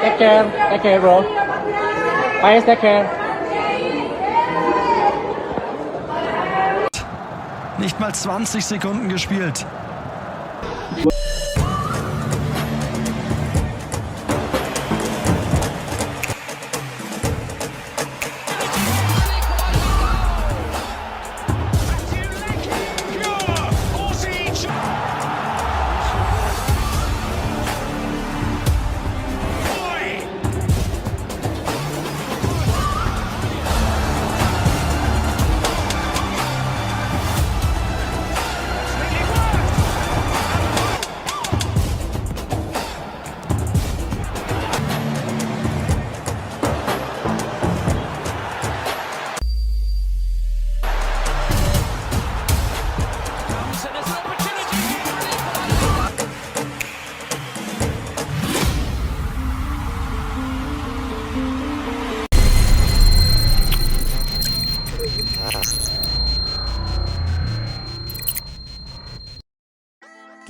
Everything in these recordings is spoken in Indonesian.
Take care, bro. Bye, take care. Nicht mal 20 Sekunden gespielt.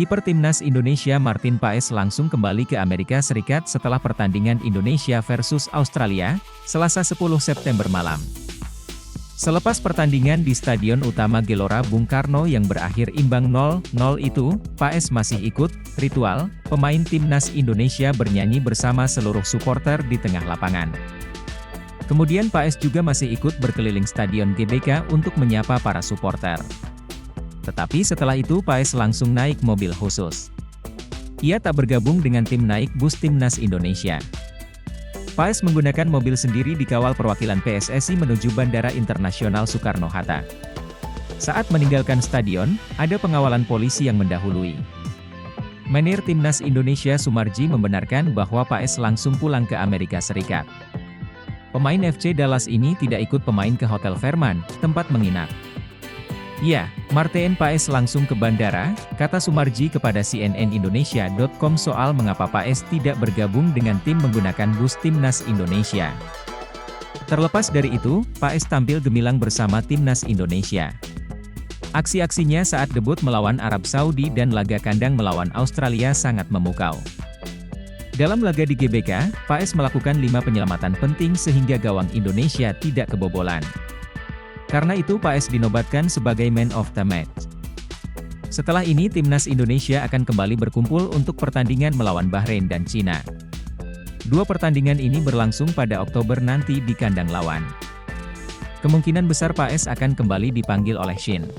Kiper Timnas Indonesia Martin Paes langsung kembali ke Amerika Serikat setelah pertandingan Indonesia versus Australia, Selasa 10 September malam. Selepas pertandingan di Stadion Utama Gelora Bung Karno yang berakhir imbang 0-0 itu, Paes masih ikut ritual pemain Timnas Indonesia bernyanyi bersama seluruh supporter di tengah lapangan. Kemudian Paes juga masih ikut berkeliling Stadion GBK untuk menyapa para supporter. Tetapi setelah itu Paes langsung naik mobil khusus. Ia tak bergabung dengan tim naik bus Timnas Indonesia. Paes menggunakan mobil sendiri dikawal perwakilan PSSI menuju Bandara Internasional Soekarno-Hatta. Saat meninggalkan stadion, ada pengawalan polisi yang mendahului. Manajer Timnas Indonesia Sumarji membenarkan bahwa Paes langsung pulang ke Amerika Serikat. Pemain FC Dallas ini tidak ikut pemain ke Hotel Fairmont, tempat menginap. Ya, Martin Paes langsung ke bandara, kata Sumarji kepada cnnindonesia.com soal mengapa Paes tidak bergabung dengan tim menggunakan bus Timnas Indonesia. Terlepas dari itu, Paes tampil gemilang bersama Timnas Indonesia. Aksi-aksinya saat debut melawan Arab Saudi dan laga kandang melawan Australia sangat memukau. Dalam laga di GBK, Paes melakukan 5 penyelamatan penting sehingga gawang Indonesia tidak kebobolan. Karena itu Paes dinobatkan sebagai man of the match. Setelah ini Timnas Indonesia akan kembali berkumpul untuk pertandingan melawan Bahrain dan Cina. Dua pertandingan ini berlangsung pada Oktober nanti di kandang lawan. Kemungkinan besar Paes akan kembali dipanggil oleh Shin.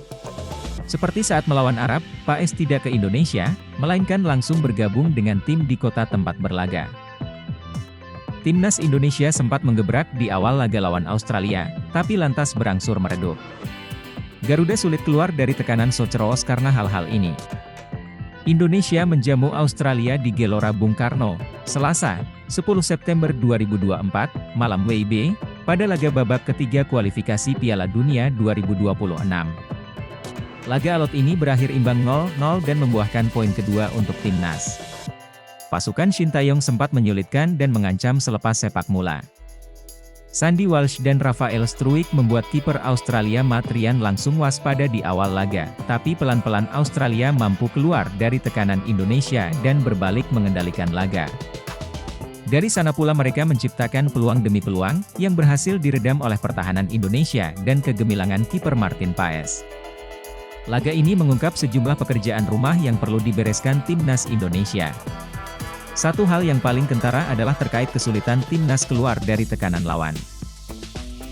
Seperti saat melawan Arab, Paes tidak ke Indonesia, melainkan langsung bergabung dengan tim di kota tempat berlaga. Timnas Indonesia sempat menggebrak di awal laga lawan Australia, tapi lantas berangsur meredup. Garuda sulit keluar dari tekanan Soceros karena hal-hal ini. Indonesia menjamu Australia di Gelora Bung Karno, Selasa, 10 September 2024, malam WIB, pada laga babak ketiga kualifikasi Piala Dunia 2026. Laga alot ini berakhir imbang 0-0 dan membuahkan poin kedua untuk Timnas. Pasukan Shin Taeyong sempat menyulitkan dan mengancam selepas sepak mula. Sandy Walsh dan Rafael Struijk membuat kiper Australia Matt Ryan langsung waspada di awal laga, tapi pelan-pelan Australia mampu keluar dari tekanan Indonesia dan berbalik mengendalikan laga. Dari sana pula mereka menciptakan peluang demi peluang, yang berhasil diredam oleh pertahanan Indonesia dan kegemilangan kiper Martin Paes. Laga ini mengungkap sejumlah pekerjaan rumah yang perlu dibereskan Timnas Indonesia. Satu hal yang paling kentara adalah terkait kesulitan Timnas keluar dari tekanan lawan.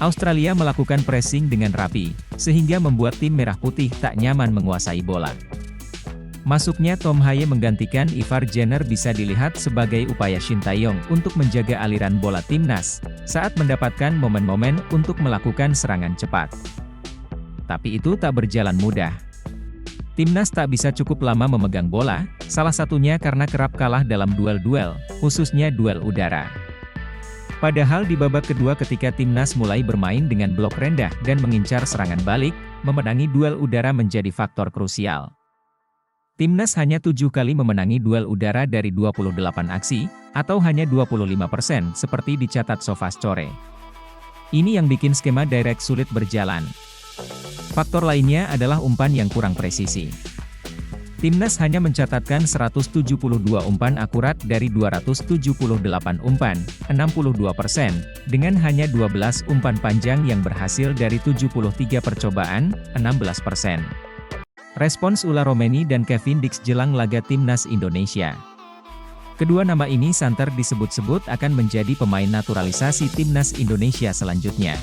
Australia melakukan pressing dengan rapi, sehingga membuat tim merah putih tak nyaman menguasai bola. Masuknya Tom Haye menggantikan Ivar Jenner bisa dilihat sebagai upaya Shin Taeyong untuk menjaga aliran bola Timnas, saat mendapatkan momen-momen untuk melakukan serangan cepat. Tapi itu tak berjalan mudah. Timnas tak bisa cukup lama memegang bola, salah satunya karena kerap kalah dalam duel-duel, khususnya duel udara. Padahal di babak kedua ketika Timnas mulai bermain dengan blok rendah dan mengincar serangan balik, memenangi duel udara menjadi faktor krusial. Timnas hanya 7 kali memenangi duel udara dari 28 aksi, atau hanya 25% seperti dicatat SofaScore. Ini yang bikin skema direct sulit berjalan. Faktor lainnya adalah umpan yang kurang presisi. Timnas hanya mencatatkan 172 umpan akurat dari 278 umpan, 62%, dengan hanya 12 umpan panjang yang berhasil dari 73 percobaan, 16%. Respons Ula Romeni dan Kevin Dix jelang laga Timnas Indonesia. Kedua nama ini santer disebut-sebut akan menjadi pemain naturalisasi Timnas Indonesia selanjutnya.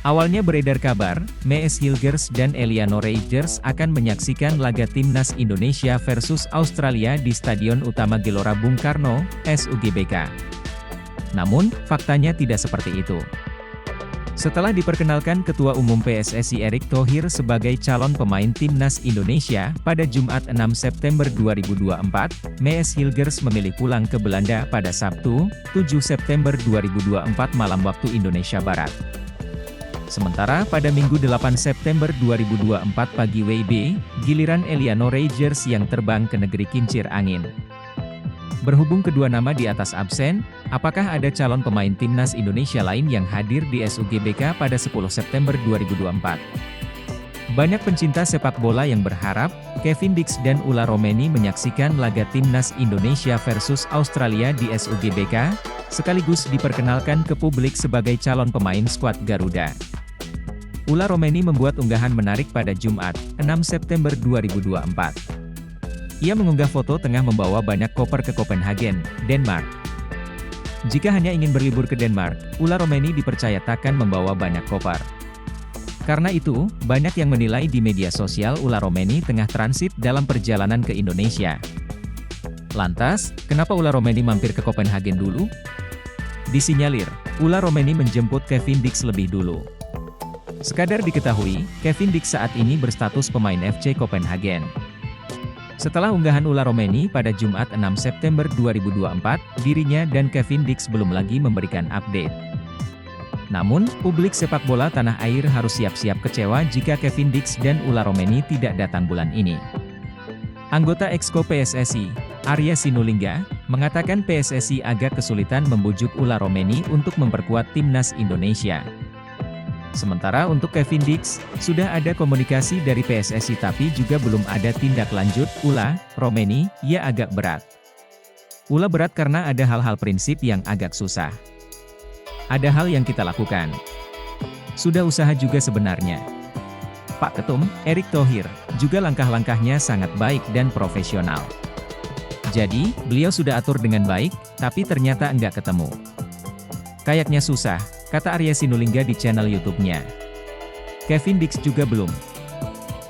Awalnya beredar kabar, Mees Hilgers dan Eliano Reijers akan menyaksikan laga Timnas Indonesia versus Australia di Stadion Utama Gelora Bung Karno, SUGBK. Namun, faktanya tidak seperti itu. Setelah diperkenalkan Ketua Umum PSSI Erick Thohir sebagai calon pemain Timnas Indonesia pada Jumat 6 September 2024, Mees Hilgers memilih pulang ke Belanda pada Sabtu, 7 September 2024 malam waktu Indonesia Barat. Sementara pada Minggu 8 September 2024 pagi WIB, giliran Eliano Reijers yang terbang ke negeri kincir angin. Berhubung kedua nama di atas absen, apakah ada calon pemain Timnas Indonesia lain yang hadir di SUGBK pada 10 September 2024? Banyak pencinta sepak bola yang berharap, Kevin Dix dan Ula Romeni menyaksikan laga Timnas Indonesia versus Australia di SUGBK, sekaligus diperkenalkan ke publik sebagai calon pemain skuad Garuda. Ula Romeni membuat unggahan menarik pada Jumat, 6 September 2024. Ia mengunggah foto tengah membawa banyak koper ke Copenhagen, Denmark. Jika hanya ingin berlibur ke Denmark, Ula Romeni dipercaya takkan membawa banyak koper. Karena itu, banyak yang menilai di media sosial Ula Romeni tengah transit dalam perjalanan ke Indonesia. Lantas, kenapa Ula Romeni mampir ke Copenhagen dulu? Disinyalir, Ula Romeni menjemput Kevin Dix lebih dulu. Sekadar diketahui, Kevin Dix saat ini berstatus pemain FC Copenhagen. Setelah unggahan Ula Romeni pada Jumat 6 September 2024, dirinya dan Kevin Dix belum lagi memberikan update. Namun, publik sepak bola tanah air harus siap-siap kecewa jika Kevin Dix dan Ula Romeni tidak datang bulan ini. Anggota Exco PSSI, Arya Sinulinga, mengatakan PSSI agak kesulitan membujuk Ula Romeni untuk memperkuat Timnas Indonesia. Sementara untuk Kevin Dix, sudah ada komunikasi dari PSSI tapi juga belum ada tindak lanjut. Ula Romeni, ya agak berat. Ula berat karena ada hal-hal prinsip yang agak susah. Ada hal yang kita lakukan. Sudah usaha juga sebenarnya. Pak Ketum, Erick Thohir, juga langkah-langkahnya sangat baik dan profesional. Jadi, beliau sudah atur dengan baik, tapi ternyata enggak ketemu. Kayaknya susah, kata Arya Sinulinga di channel YouTube-nya. Kevin Dix juga belum.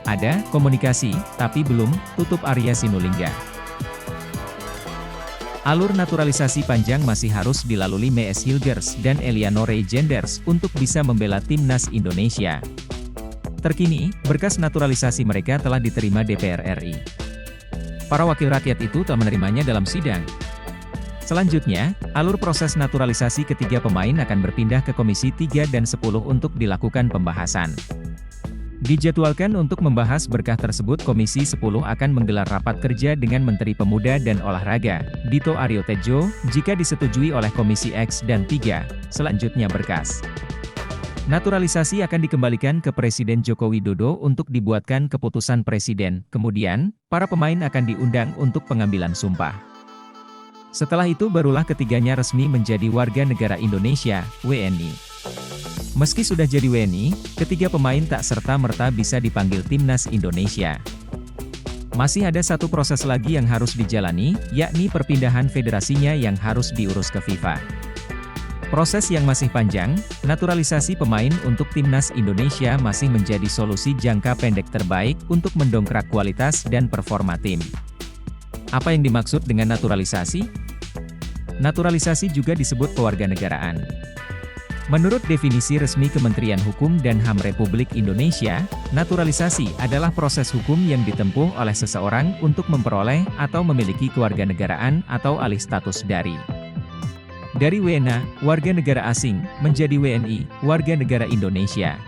Ada komunikasi, tapi belum, tutup Arya Sinulinga. Alur naturalisasi panjang masih harus dilalui Mees Hilgers dan Eliano Reijers untuk bisa membela Timnas Indonesia. Terkini, berkas naturalisasi mereka telah diterima DPR RI. Para wakil rakyat itu telah menerimanya dalam sidang. Selanjutnya, alur proses naturalisasi ketiga pemain akan berpindah ke Komisi 3 dan 10 untuk dilakukan pembahasan. Dijadwalkan untuk membahas berkah tersebut Komisi 10 akan menggelar rapat kerja dengan Menteri Pemuda dan Olahraga, Dito Aryo Tejo, jika disetujui oleh Komisi X dan 3, selanjutnya berkas naturalisasi akan dikembalikan ke Presiden Joko Widodo untuk dibuatkan keputusan Presiden, kemudian, para pemain akan diundang untuk pengambilan sumpah. Setelah itu barulah ketiganya resmi menjadi warga negara Indonesia, WNI. Meski sudah jadi WNI, ketiga pemain tak serta-merta bisa dipanggil Timnas Indonesia. Masih ada satu proses lagi yang harus dijalani, yakni perpindahan federasinya yang harus diurus ke FIFA. Proses yang masih panjang, naturalisasi pemain untuk Timnas Indonesia masih menjadi solusi jangka pendek terbaik untuk mendongkrak kualitas dan performa tim. Apa yang dimaksud dengan naturalisasi? Naturalisasi juga disebut kewarganegaraan. Menurut definisi resmi Kementerian Hukum dan HAM Republik Indonesia, naturalisasi adalah proses hukum yang ditempuh oleh seseorang untuk memperoleh atau memiliki kewarganegaraan atau alih status dari WNA, warga negara asing, menjadi WNI, warga negara Indonesia.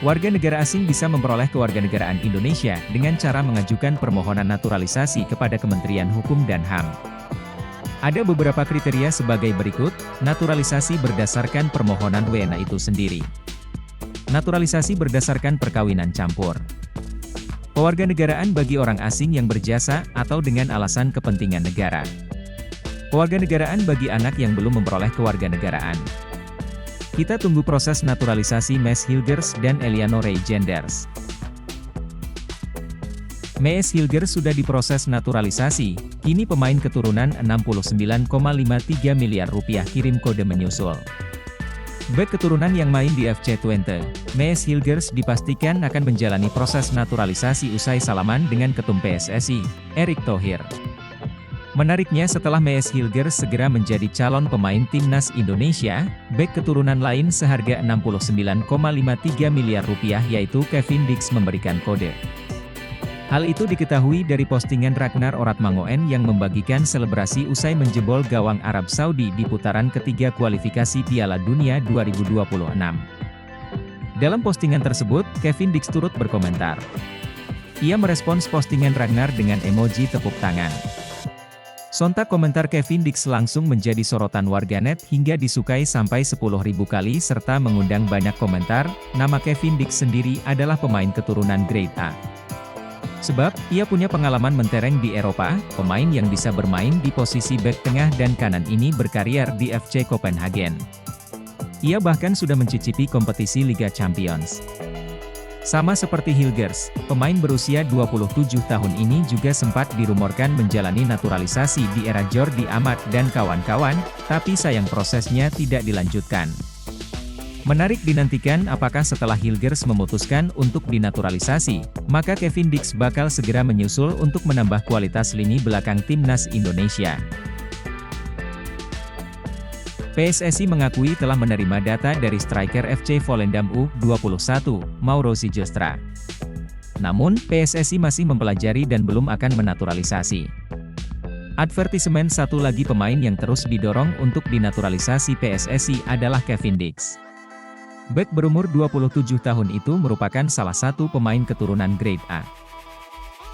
Warga negara asing bisa memperoleh kewarganegaraan Indonesia dengan cara mengajukan permohonan naturalisasi kepada Kementerian Hukum dan HAM. Ada beberapa kriteria sebagai berikut, naturalisasi berdasarkan permohonan WNA itu sendiri. Naturalisasi berdasarkan perkawinan campur. Pewarganegaraan bagi orang asing yang berjasa atau dengan alasan kepentingan negara. Pewarganegaraan bagi anak yang belum memperoleh kewarganegaraan. Kita tunggu proses naturalisasi Maes Hilgers dan Eliano Reijenders. Maes Hilgers sudah diproses naturalisasi, kini pemain keturunan 69,53 miliar rupiah kirim kode menyusul. Bek keturunan yang main di FC Twente, Maes Hilgers dipastikan akan menjalani proses naturalisasi usai salaman dengan Ketum PSSI, Erick Thohir. Menariknya setelah Maes Hilgers segera menjadi calon pemain timnas Indonesia, bek keturunan lain seharga 69,53 miliar rupiah yaitu Kevin Dix memberikan kode. Hal itu diketahui dari postingan Ragnar Oratmangoen yang membagikan selebrasi usai menjebol gawang Arab Saudi di putaran ketiga kualifikasi Piala Dunia 2026. Dalam postingan tersebut, Kevin Dix turut berkomentar. Ia merespons postingan Ragnar dengan emoji tepuk tangan. Sontak komentar Kevin Dix langsung menjadi sorotan warganet hingga disukai sampai 10.000 kali serta mengundang banyak komentar. Nama Kevin Dix sendiri adalah pemain keturunan Grade A. Sebab, ia punya pengalaman mentereng di Eropa, pemain yang bisa bermain di posisi bek tengah dan kanan ini berkarier di FC Copenhagen. Ia bahkan sudah mencicipi kompetisi Liga Champions. Sama seperti Hilgers, pemain berusia 27 tahun ini juga sempat dirumorkan menjalani naturalisasi di era Jordi Amat dan kawan-kawan, tapi sayang prosesnya tidak dilanjutkan. Menarik dinantikan apakah setelah Hilgers memutuskan untuk dinaturalisasi, maka Kevin Dix bakal segera menyusul untuk menambah kualitas lini belakang timnas Indonesia. PSSI mengakui telah menerima data dari striker FC Volendam U21, Mauro Sijostra. Namun, PSSI masih mempelajari dan belum akan menaturalisasi. Advertisement satu lagi pemain yang terus didorong untuk dinaturalisasi PSSI adalah Kevin Dix. Bek berumur 27 tahun itu merupakan salah satu pemain keturunan Grade A.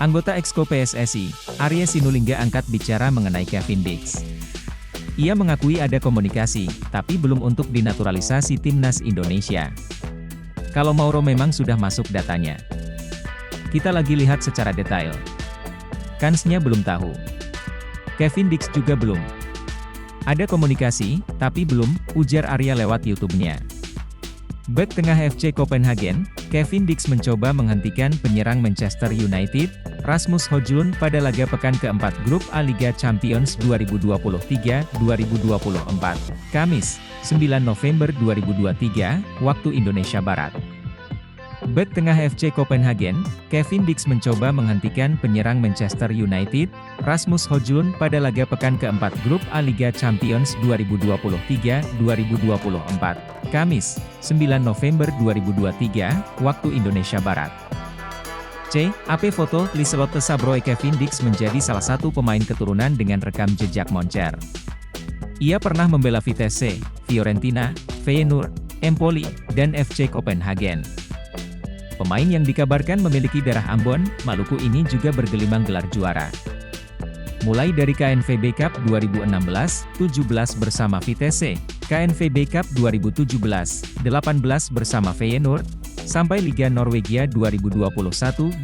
Anggota Exco PSSI, Arya Sinulinga angkat bicara mengenai Kevin Dix. Ia mengakui ada komunikasi, tapi belum untuk dinaturalisasi timnas Indonesia. Kalau Mauro memang sudah masuk datanya. Kita lagi lihat secara detail. Kansnya belum tahu. Kevin Dix juga belum. Ada komunikasi, tapi belum, ujar Arya lewat YouTube-nya. Bek tengah FC Copenhagen, Kevin Dix mencoba menghentikan penyerang Manchester United, Rasmus Højlund pada laga pekan keempat Grup A Liga Champions 2023-2024, Kamis, 9 November 2023, waktu Indonesia Barat. Bek tengah FC Copenhagen, Kevin Dix mencoba menghentikan penyerang Manchester United, Rasmus Højlund pada laga pekan keempat Grup A Liga Champions 2023-2024, Kamis, 9 November 2023, waktu Indonesia Barat. AP foto Liselotte Sabroe. Kevin Dix menjadi salah satu pemain keturunan dengan rekam jejak moncer. Ia pernah membela Vitesse, Fiorentina, Feyenoord, Empoli, dan FC Copenhagen. Pemain yang dikabarkan memiliki darah Ambon, Maluku ini juga bergelimang gelar juara. Mulai dari KNVB Cup 2016-17 bersama Vitesse, KNVB Cup 2017-18 bersama Feyenoord, sampai Liga Norwegia 2021-22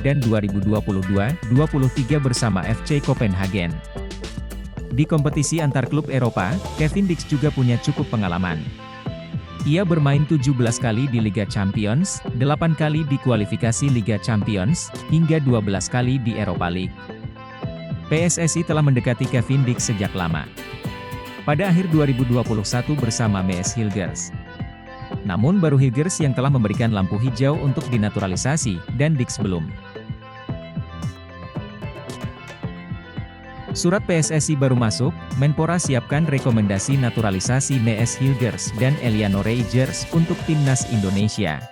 dan 2022-23 bersama FC Copenhagen. Di kompetisi antar klub Eropa, Kevin Dix juga punya cukup pengalaman. Ia bermain 17 kali di Liga Champions, 8 kali di kualifikasi Liga Champions, hingga 12 kali di Europa League. PSSI telah mendekati Kevin Dix sejak lama. Pada akhir 2021 bersama Maes Hilgers. Namun baru Hilgers yang telah memberikan lampu hijau untuk dinaturalisasi, dan Dix belum. Surat PSSI baru masuk, Menpora siapkan rekomendasi naturalisasi Maes Hilgers dan Eliano Reijenders untuk timnas Indonesia.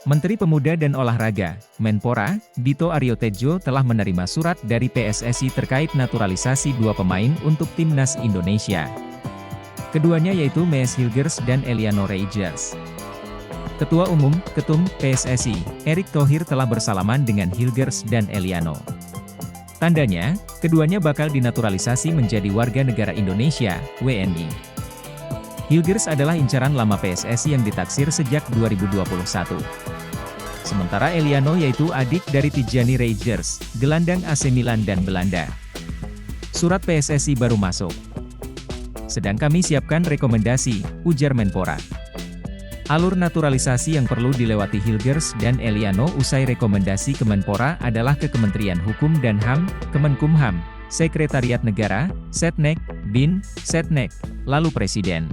Menteri Pemuda dan Olahraga, Menpora, Dito Aryo Tejo telah menerima surat dari PSSI terkait naturalisasi dua pemain untuk timnas Indonesia. Keduanya yaitu Maes Hilgers dan Eliano Reijenders. Ketua Umum, Ketum, PSSI, Erick Thohir telah bersalaman dengan Hilgers dan Eliano. Tandanya, keduanya bakal dinaturalisasi menjadi warga negara Indonesia, WNI. Hilgers adalah incaran lama PSSI yang ditaksir sejak 2021. Sementara Eliano yaitu adik dari Tijani Reijers, gelandang AC Milan dan Belanda. Surat PSSI baru masuk. Sedang kami siapkan rekomendasi, ujar Menpora. Alur naturalisasi yang perlu dilewati Hilgers dan Eliano usai rekomendasi Kemenpora adalah ke Kementerian Hukum dan HAM, Kemenkumham, Sekretariat Negara, Setnek, BIN, Setnek, lalu Presiden.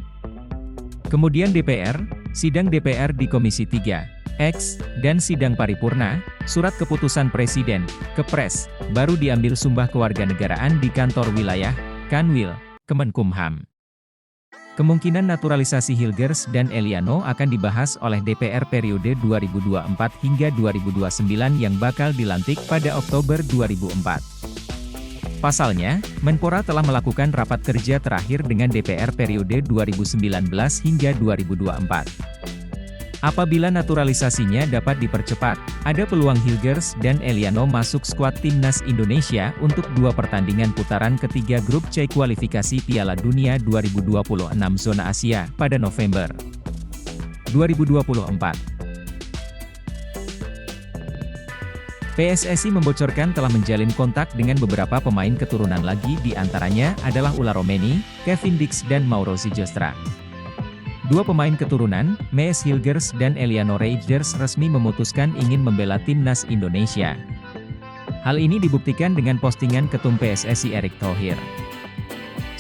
Kemudian DPR, sidang DPR di Komisi 3, X, dan sidang paripurna, surat keputusan Presiden, Kepres, baru diambil sumpah kewarganegaraan di kantor wilayah, Kanwil, Kemenkumham. Kemungkinan naturalisasi Hilgers dan Eliano akan dibahas oleh DPR periode 2024 hingga 2029 yang bakal dilantik pada Oktober 2004. Pasalnya, Menpora telah melakukan rapat kerja terakhir dengan DPR periode 2019 hingga 2024. Apabila naturalisasinya dapat dipercepat, ada peluang Hilgers dan Eliano masuk skuad timnas Indonesia untuk 2 pertandingan putaran ketiga grup C kualifikasi Piala Dunia 2026 zona Asia pada November 2024. PSSI membocorkan telah menjalin kontak dengan beberapa pemain keturunan lagi, di antaranya adalah Ulla Romeni, Kevin Dix dan Mauro Ziljestra. 2 pemain keturunan, Mees Hilgers dan Eliano Reijers resmi memutuskan ingin membela timnas Indonesia. Hal ini dibuktikan dengan postingan Ketum PSSI Erick Thohir.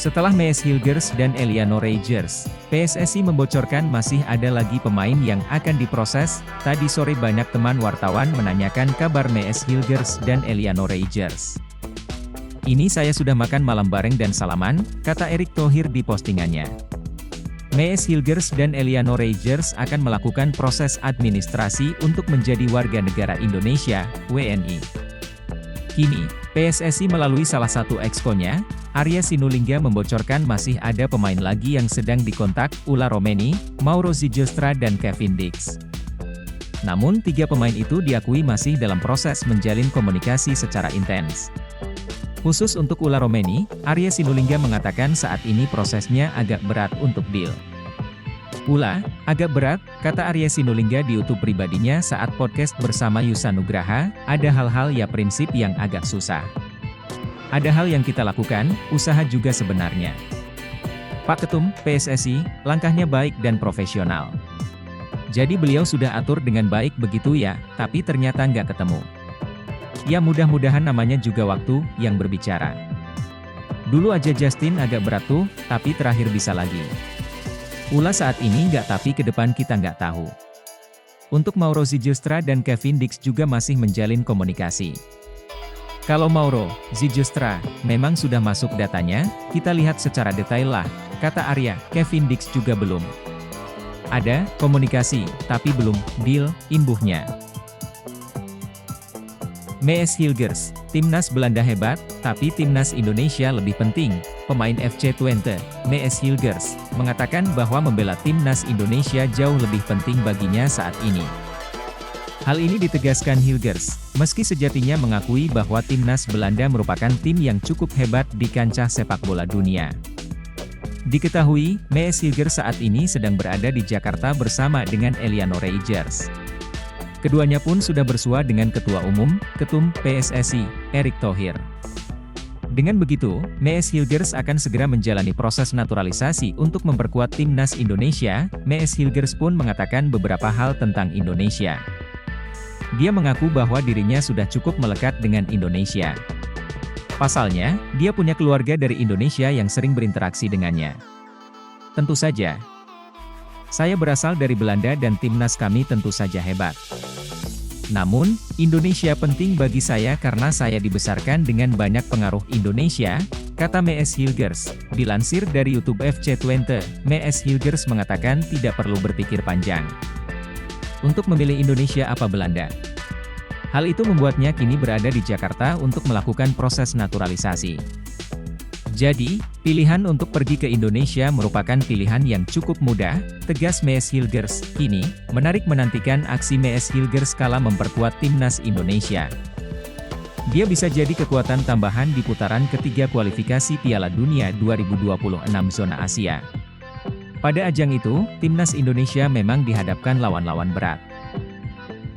Setelah Mees Hilgers dan Eliano Reijers, PSSI membocorkan masih ada lagi pemain yang akan diproses. Tadi sore banyak teman wartawan menanyakan kabar Mees Hilgers dan Eliano Reijers. Ini saya sudah makan malam bareng dan salaman, kata Erick Thohir di postingannya. Mees Hilgers dan Eliano Reijers akan melakukan proses administrasi untuk menjadi warga negara Indonesia, WNI. Kini, PSSI melalui salah satu exco-nya, Arya Sinulinga membocorkan masih ada pemain lagi yang sedang dikontak, Ulla Romeni, Mauro Ziljestra dan Kevin Dix. Namun 3 pemain itu diakui masih dalam proses menjalin komunikasi secara intens. Khusus untuk Ulla Romeni, Arya Sinulinga mengatakan saat ini prosesnya agak berat untuk deal. Ulla, agak berat, kata Arya Sinulinga di YouTube pribadinya saat podcast bersama Yusa Nugraha, ada hal-hal ya prinsip yang agak susah. Ada hal yang kita lakukan, usaha juga sebenarnya. Pak Ketum, PSSI, langkahnya baik dan profesional. Jadi beliau sudah atur dengan baik begitu ya, tapi ternyata nggak ketemu. Ya mudah-mudahan namanya juga waktu yang berbicara. Dulu aja Justin agak berat tuh, tapi terakhir bisa lagi. Ulla saat ini nggak, tapi ke depan kita nggak tahu. Untuk Mauro Ziljestra dan Kevin Dix juga masih menjalin komunikasi. Kalau Mauro Ziljestra memang sudah masuk datanya, kita lihat secara detail lah, kata Arya. Kevin Dix juga belum. Ada komunikasi, tapi belum deal, imbuhnya. Mees Hilgers, timnas Belanda hebat, tapi timnas Indonesia lebih penting. Pemain FC Twente, Mees Hilgers, mengatakan bahwa membela timnas Indonesia jauh lebih penting baginya saat ini. Hal ini ditegaskan Hilgers, meski sejatinya mengakui bahwa timnas Belanda merupakan tim yang cukup hebat di kancah sepak bola dunia. Diketahui, Mees Hilgers saat ini sedang berada di Jakarta bersama dengan Eliano Reijers. Keduanya pun sudah bersua dengan Ketua Umum, Ketum PSSI, Erick Thohir. Dengan begitu, Mees Hilgers akan segera menjalani proses naturalisasi untuk memperkuat timnas Indonesia. Mees Hilgers pun mengatakan beberapa hal tentang Indonesia. Dia mengaku bahwa dirinya sudah cukup melekat dengan Indonesia. Pasalnya, dia punya keluarga dari Indonesia yang sering berinteraksi dengannya. Tentu saja. Saya berasal dari Belanda dan timnas kami tentu saja hebat. Namun, Indonesia penting bagi saya karena saya dibesarkan dengan banyak pengaruh Indonesia, kata Mees Hilgers. Dilansir dari YouTube FC Twente, Mees Hilgers mengatakan tidak perlu berpikir panjang untuk memilih Indonesia apa Belanda. Hal itu membuatnya kini berada di Jakarta untuk melakukan proses naturalisasi. Jadi, pilihan untuk pergi ke Indonesia merupakan pilihan yang cukup mudah, tegas Mees Hilgers. Kini, menarik menantikan aksi Mees Hilgers kala memperkuat timnas Indonesia. Dia bisa jadi kekuatan tambahan di putaran ketiga kualifikasi Piala Dunia 2026 zona Asia. Pada ajang itu, timnas Indonesia memang dihadapkan lawan-lawan berat.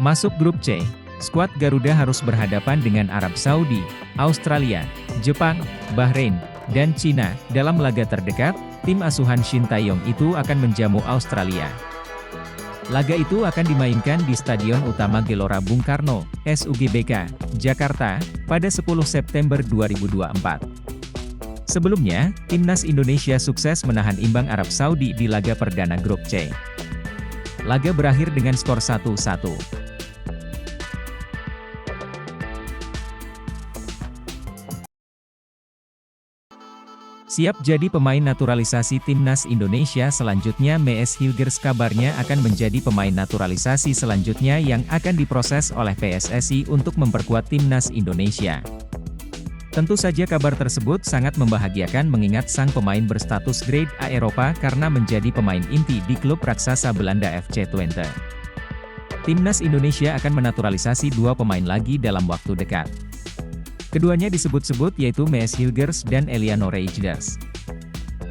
Masuk grup C, skuad Garuda harus berhadapan dengan Arab Saudi, Australia, Jepang, Bahrain, dan Cina. Dalam laga terdekat, tim asuhan Shin Tae-yong itu akan menjamu Australia. Laga itu akan dimainkan di Stadion Utama Gelora Bung Karno, SUGBK, Jakarta, pada 10 September 2024. Sebelumnya, Timnas Indonesia sukses menahan imbang Arab Saudi di laga perdana grup C. Laga berakhir dengan skor 1-1. Siap jadi pemain naturalisasi Timnas Indonesia selanjutnya. Mees Hilgers kabarnya akan menjadi pemain naturalisasi selanjutnya yang akan diproses oleh PSSI untuk memperkuat Timnas Indonesia. Tentu saja kabar tersebut sangat membahagiakan mengingat sang pemain berstatus grade A Eropa karena menjadi pemain inti di klub raksasa Belanda FC Twente. Timnas Indonesia akan menaturalisasi 2 pemain lagi dalam waktu dekat. Keduanya disebut-sebut yaitu Mees Hilgers dan Eliano Reijnders.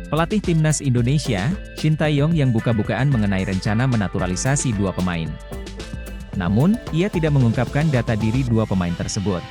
Pelatih Timnas Indonesia, Shin Tae-yong yang buka-bukaan mengenai rencana menaturalisasi 2 pemain. Namun, ia tidak mengungkapkan data diri 2 pemain tersebut.